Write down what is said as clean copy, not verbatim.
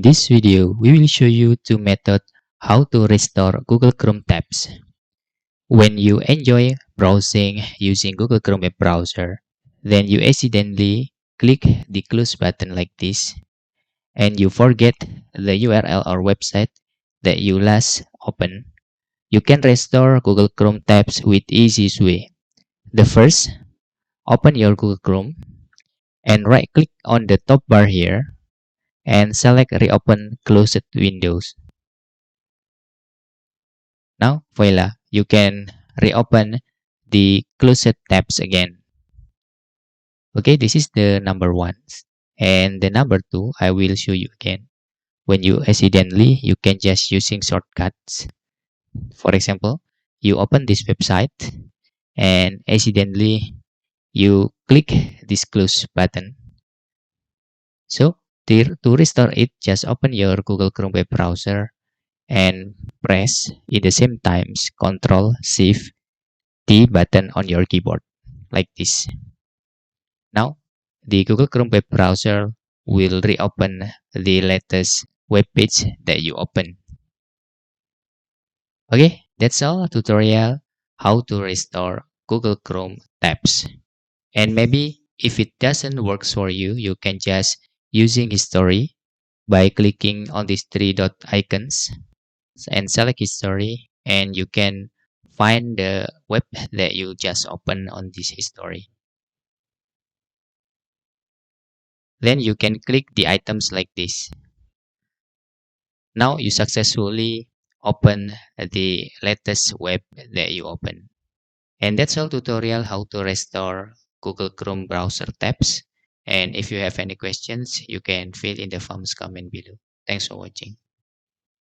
this video, we will show you two methods how to restore Google Chrome tabs. When you enjoy browsing using Google Chrome web browser, then you accidentally click the close button like this, and you forget the URL or website that you last opened. You can restore Google Chrome tabs with easiest way. The first, open your Google Chrome and right click on the top bar here and select reopen closed windows. Now, voila, you can reopen the closed tabs again. Okay, this is the number one. And the number two, I will show you again. When you accidentally, you can just using shortcuts. For example, you open this website and accidentally you click this close button. So to restore it, just open your Google Chrome web browser and press at the same times Ctrl Shift T button on your keyboard like this. Now the Google Chrome web browser will reopen the latest web page that you open. Okay, that's all tutorial how to restore Google Chrome tabs. And maybe if it doesn't work for you, you can just using history by clicking on these three dot icons and select history, and you can find the web that you just opened on this history. Then you can click the items like this. Now you successfully open the latest web that you open. And that's all tutorial how to restore Google Chrome browser tabs. And if you have any questions, you can fill in the forms comment below. Thanks for watching.